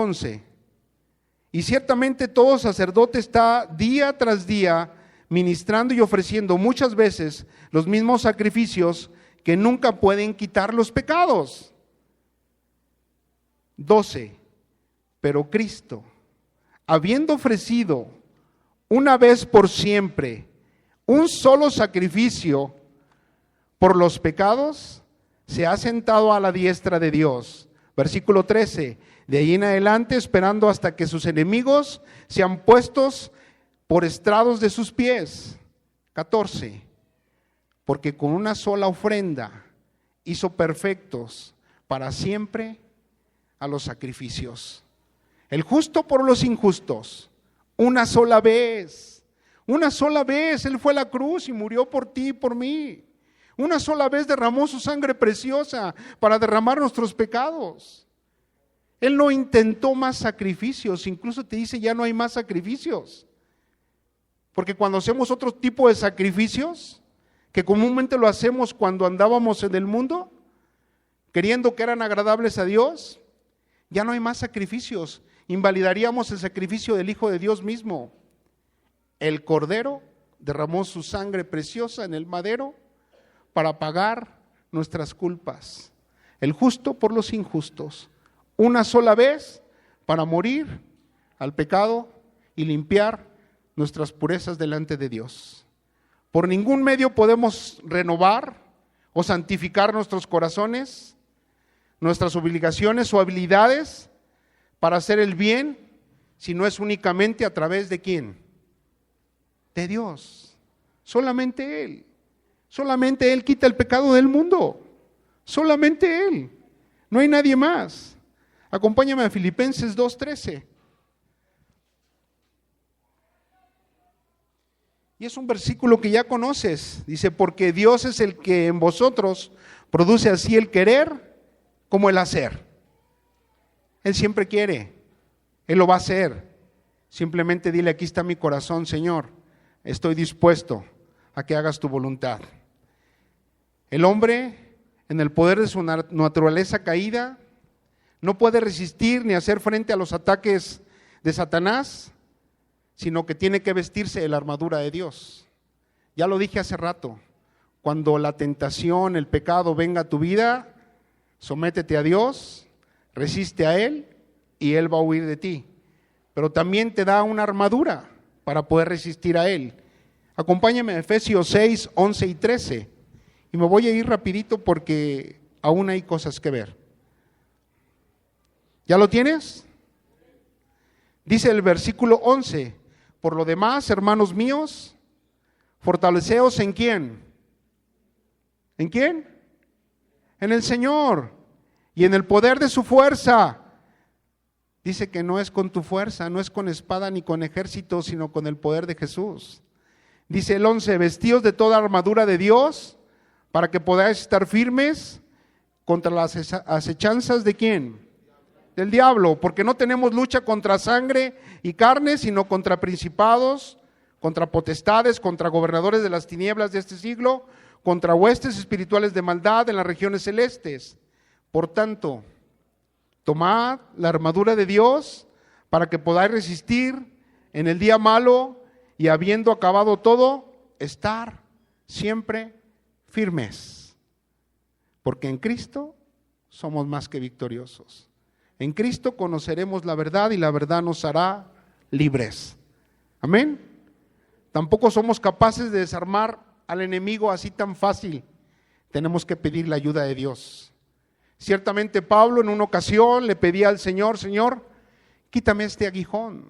11. Y ciertamente todo sacerdote está día tras día ministrando y ofreciendo muchas veces los mismos sacrificios que nunca pueden quitar los pecados. 12. Pero Cristo, habiendo ofrecido una vez por siempre un solo sacrificio por los pecados, se ha sentado a la diestra de Dios. Versículo 13. De ahí en adelante, esperando hasta que sus enemigos sean puestos por estrados de sus pies. 14. Porque con una sola ofrenda hizo perfectos para siempre a los sacrificios. El justo por los injustos. Una sola vez. Una sola vez Él fue a la cruz y murió por ti y por mí. Una sola vez derramó su sangre preciosa para derramar nuestros pecados. Él no intentó más sacrificios, incluso te dice ya no hay más sacrificios. Porque cuando hacemos otro tipo de sacrificios, que comúnmente lo hacemos cuando andábamos en el mundo, queriendo que eran agradables a Dios, ya no hay más sacrificios. Invalidaríamos el sacrificio del Hijo de Dios mismo. El Cordero derramó su sangre preciosa en el madero para pagar nuestras culpas. El justo por los injustos. Una sola vez para morir al pecado y limpiar nuestras purezas delante de Dios. Por ningún medio podemos renovar o santificar nuestros corazones, nuestras obligaciones o habilidades para hacer el bien, si no es únicamente a través de ¿quién? De Dios. Solamente Él. Solamente Él quita el pecado del mundo. Solamente Él. No hay nadie más. Acompáñame a Filipenses 2:13. Y es un versículo que ya conoces. Dice, porque Dios es el que en vosotros produce así el querer como el hacer. Él siempre quiere. Él lo va a hacer. Simplemente dile, aquí está mi corazón, Señor. Estoy dispuesto a que hagas tu voluntad. El hombre, en el poder de su naturaleza caída, no puede resistir ni hacer frente a los ataques de Satanás, sino que tiene que vestirse de la armadura de Dios. Ya lo dije hace rato, cuando la tentación, el pecado venga a tu vida, sométete a Dios, resiste a Él y Él va a huir de ti. Pero también te da una armadura para poder resistir a Él. Acompáñame a Efesios 6, 11 y 13. Y me voy a ir rapidito porque aún hay cosas que ver. ¿Ya lo tienes? Dice el versículo 11, por lo demás, hermanos míos, fortaleceos ¿en quién? ¿En quién? En el Señor y en el poder de su fuerza. Dice que no es con tu fuerza, no es con espada ni con ejército, sino con el poder de Jesús. Dice el 11, vestíos de toda armadura de Dios, para que podáis estar firmes contra las acechanzas ¿de quién? Del diablo, porque no tenemos lucha contra sangre y carne, sino contra principados, contra potestades, contra gobernadores de las tinieblas de este siglo, contra huestes espirituales de maldad en las regiones celestes. Por tanto, tomad la armadura de Dios para que podáis resistir en el día malo y habiendo acabado todo, estar siempre firmes. Porque en Cristo somos más que victoriosos. En Cristo conoceremos la verdad y la verdad nos hará libres. Amén. Tampoco somos capaces de desarmar al enemigo así tan fácil. Tenemos que pedir la ayuda de Dios. Ciertamente Pablo en una ocasión le pedía al Señor, Señor, quítame este aguijón.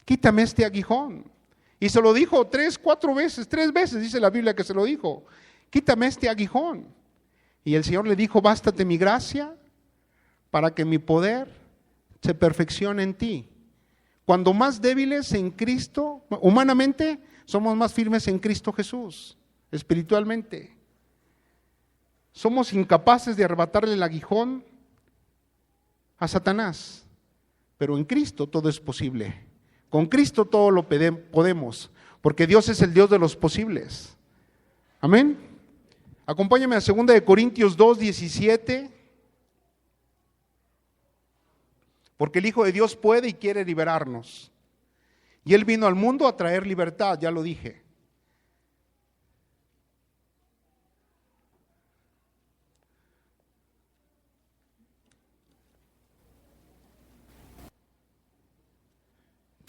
Quítame este aguijón. Y se lo dijo 3 veces dice la Biblia que se lo dijo. Quítame este aguijón. Y el Señor le dijo, bástate mi gracia para que mi poder se perfeccione en ti. Cuando más débiles en Cristo, humanamente, somos más firmes en Cristo Jesús, espiritualmente. Somos incapaces de arrebatarle el aguijón a Satanás, pero en Cristo todo es posible. Con Cristo todo lo podemos, porque Dios es el Dios de los posibles. Amén. Acompáñame a 2 Corintios 2, 17. porque el Hijo de Dios puede y quiere liberarnos. Y Él vino al mundo a traer libertad, ya lo dije.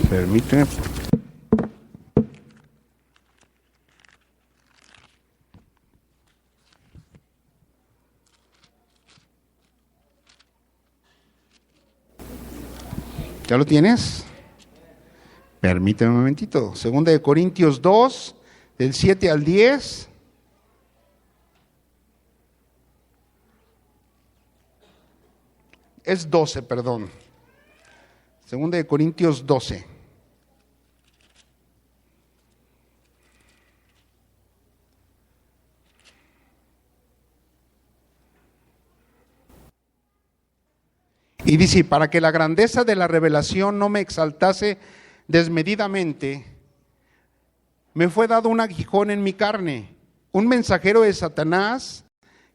Permíteme. ¿Ya lo tienes? Permíteme un momentito. Segunda de Corintios 2, del 7 al 10. Es 12, perdón. Segunda de Corintios 12. Y dice, para que la grandeza de la revelación no me exaltase desmedidamente, me fue dado un aguijón en mi carne, un mensajero de Satanás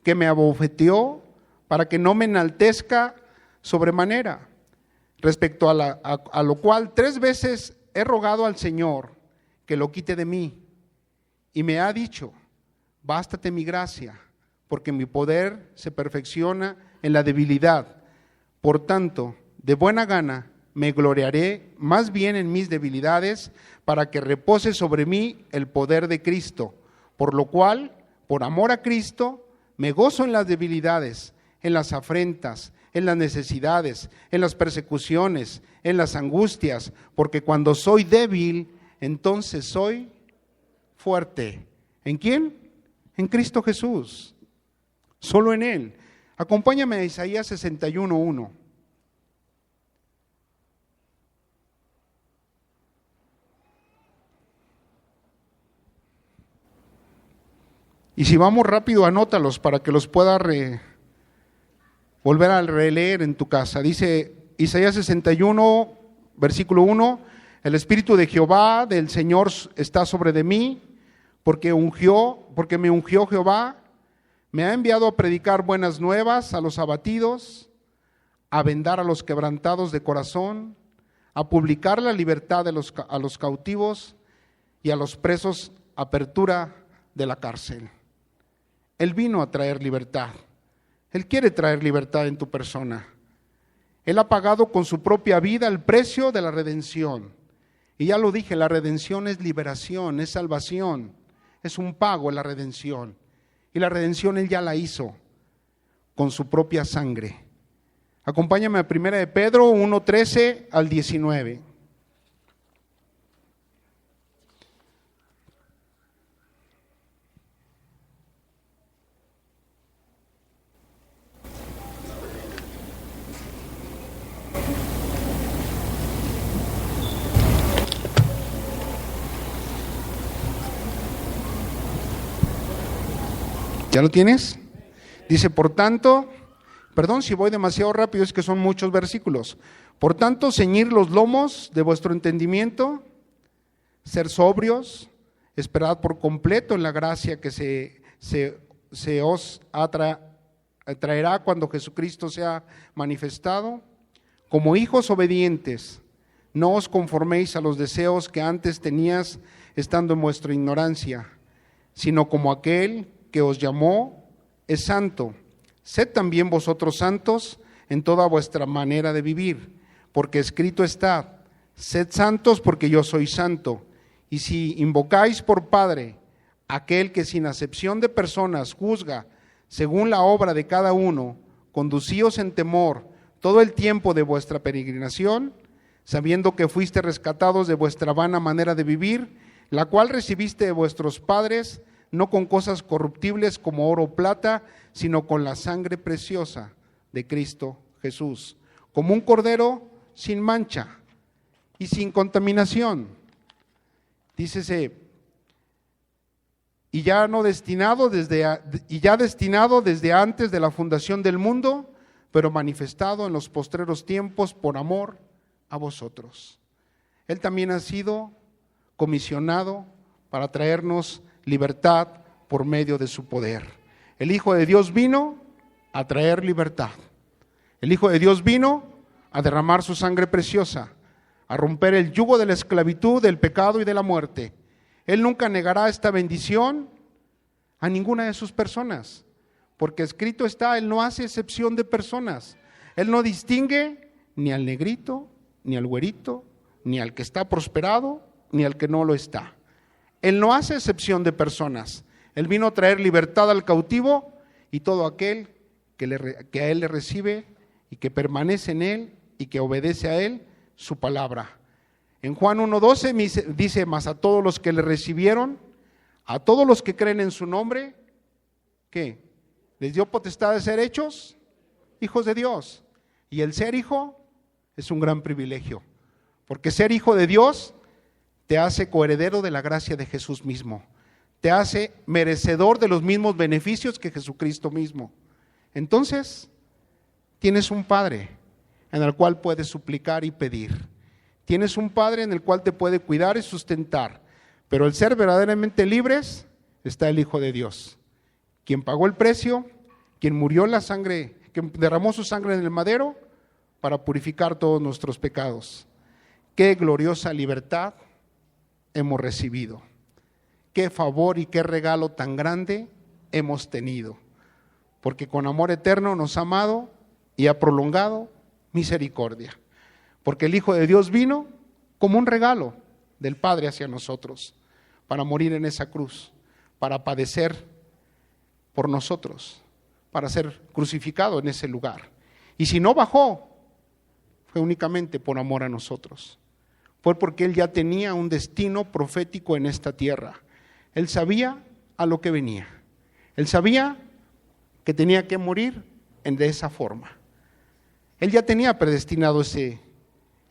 que me abofeteó para que no me enaltezca sobremanera. Respecto a lo cual 3 veces he rogado al Señor que lo quite de mí. Y me ha dicho, bástate mi gracia, porque mi poder se perfecciona en la debilidad. Por tanto, de buena gana me gloriaré más bien en mis debilidades, para que repose sobre mí el poder de Cristo. Por lo cual, por amor a Cristo, me gozo en las debilidades, en las afrentas, en las necesidades, en las persecuciones, en las angustias, porque cuando soy débil, entonces soy fuerte. ¿En quién? En Cristo Jesús. Solo en Él. Acompáñame a Isaías 61:1. Y si vamos rápido, anótalos para que los puedas volver a releer en tu casa. Dice Isaías 61, versículo 1, el Espíritu de Jehová, del Señor, está sobre de mí, porque me ungió Jehová. Me ha enviado a predicar buenas nuevas a los abatidos, a vendar a los quebrantados de corazón, a publicar la libertad a los cautivos y a los presos apertura de la cárcel. Él vino a traer libertad. Él quiere traer libertad en tu persona. Él ha pagado con su propia vida el precio de la redención. Y ya lo dije, la redención es liberación, es salvación, es un pago la redención. Y la redención Él ya la hizo con su propia sangre. Acompáñame a 1 de Pedro 1:13 al 19. ¿Ya lo tienes? Dice, por tanto, perdón si voy demasiado rápido, es que son muchos versículos. Por tanto, ceñir los lomos de vuestro entendimiento, ser sobrios, esperad por completo en la gracia que se os traerá cuando Jesucristo sea manifestado. Como hijos obedientes, no os conforméis a los deseos que antes tenías estando en vuestra ignorancia, sino como aquel que os llamó es santo. Sed también vosotros santos en toda vuestra manera de vivir, porque escrito está, sed santos porque yo soy santo. Y si invocáis por Padre aquel que sin acepción de personas juzga según la obra de cada uno, conducíos en temor todo el tiempo de vuestra peregrinación, sabiendo que fuiste rescatados de vuestra vana manera de vivir, la cual recibiste de vuestros padres, no con cosas corruptibles como oro o plata, sino con la sangre preciosa de Cristo Jesús, como un cordero sin mancha y sin contaminación. Dícese, y ya destinado desde antes de la fundación del mundo, pero manifestado en los postreros tiempos por amor a vosotros. Él también ha sido comisionado para traernos libertad por medio de su poder. El Hijo de Dios vino a traer libertad. El Hijo de Dios vino a derramar su sangre preciosa, a romper el yugo de la esclavitud, del pecado y de la muerte. Él nunca negará esta bendición a ninguna de sus personas, porque escrito está, Él no hace excepción de personas. Él no distingue ni al negrito, ni al güerito, ni al que está prosperado, ni al que no lo está. Él no hace excepción de personas. Él vino a traer libertad al cautivo y todo aquel que a Él le recibe y que permanece en Él y que obedece a Él su palabra. En Juan 1:12 dice, mas a todos los que le recibieron, a todos los que creen en su nombre, ¿qué? Les dio potestad de ser hechos hijos de Dios. Y el ser hijo es un gran privilegio, porque ser hijo de Dios te hace coheredero de la gracia de Jesús mismo, te hace merecedor de los mismos beneficios que Jesucristo mismo. Entonces, tienes un Padre en el cual puedes suplicar y pedir. Tienes un Padre en el cual te puede cuidar y sustentar. Pero el ser verdaderamente libres está el Hijo de Dios, quien pagó el precio, quien murió en la sangre, quien derramó su sangre en el madero para purificar todos nuestros pecados. Qué gloriosa libertad hemos recibido. Qué favor y qué regalo tan grande hemos tenido, porque con amor eterno nos ha amado y ha prolongado misericordia, porque el Hijo de Dios vino como un regalo del Padre hacia nosotros, para morir en esa cruz, para padecer por nosotros, para ser crucificado en ese lugar. Y si no bajó, fue únicamente por amor a nosotros. Fue porque Él ya tenía un destino profético en esta tierra. Él sabía a lo que venía. Él sabía que tenía que morir de esa forma. Él ya tenía predestinado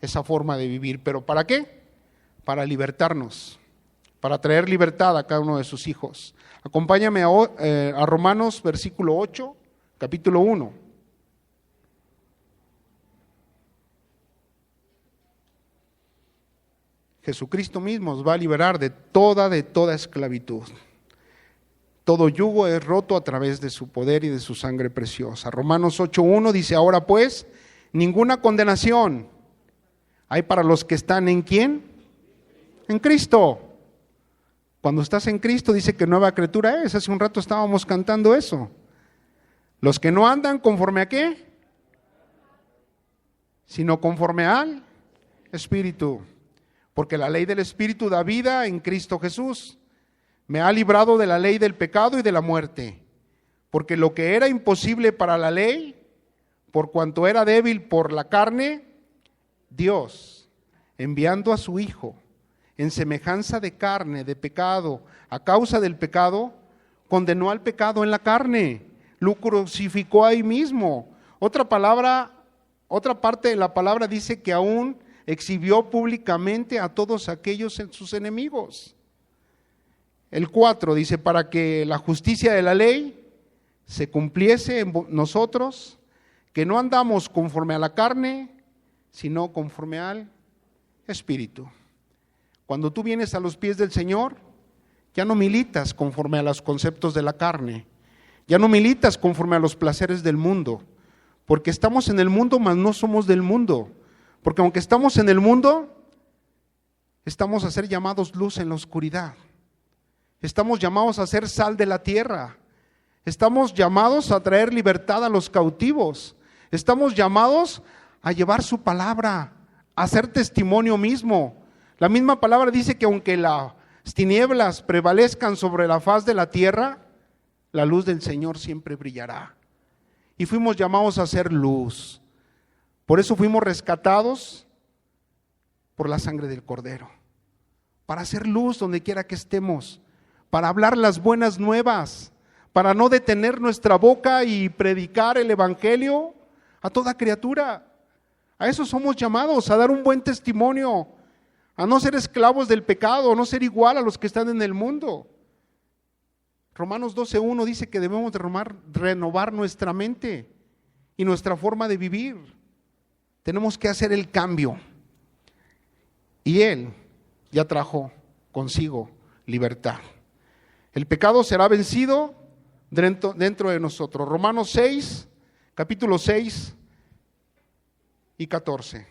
esa forma de vivir. ¿Pero para qué? Para libertarnos, para traer libertad a cada uno de sus hijos. Acompáñame a Romanos versículo 8, capítulo 1. Jesucristo mismo os va a liberar de toda esclavitud. Todo yugo es roto a través de su poder y de su sangre preciosa. Romanos 8:1 dice, ahora pues, ninguna condenación hay para los que están ¿en quién? En Cristo. Cuando estás en Cristo dice que nueva criatura es. Hace un rato estábamos cantando eso. Los que no andan conforme a qué, sino conforme al Espíritu. Porque la ley del Espíritu da vida en Cristo Jesús. Me ha librado de la ley del pecado y de la muerte. Porque lo que era imposible para la ley, por cuanto era débil por la carne, Dios, enviando a su Hijo, en semejanza de carne, de pecado, a causa del pecado, condenó al pecado en la carne, lo crucificó ahí mismo. Otra parte de la palabra dice que aún exhibió públicamente a todos aquellos sus enemigos. El 4 dice, para que la justicia de la ley se cumpliese en nosotros, que no andamos conforme a la carne, sino conforme al Espíritu. Cuando tú vienes a los pies del Señor, ya no militas conforme a los conceptos de la carne, ya no militas conforme a los placeres del mundo, porque estamos en el mundo, mas no somos del mundo. Porque aunque estamos en el mundo, estamos a ser llamados luz en la oscuridad. Estamos llamados a ser sal de la tierra. Estamos llamados a traer libertad a los cautivos. Estamos llamados a llevar su palabra, a ser testimonio mismo. La misma palabra dice que aunque las tinieblas prevalezcan sobre la faz de la tierra, la luz del Señor siempre brillará. Y fuimos llamados a ser luz. Por eso fuimos rescatados por la sangre del Cordero, para hacer luz donde quiera que estemos, para hablar las buenas nuevas, para no detener nuestra boca y predicar el Evangelio a toda criatura. A eso somos llamados, a dar un buen testimonio, a no ser esclavos del pecado, a no ser igual a los que están en el mundo. Romanos 12:1 dice que debemos de renovar nuestra mente y nuestra forma de vivir. Tenemos que hacer el cambio. Y Él ya trajo consigo libertad. El pecado será vencido dentro de nosotros. Romanos 6, capítulo 6 y 14.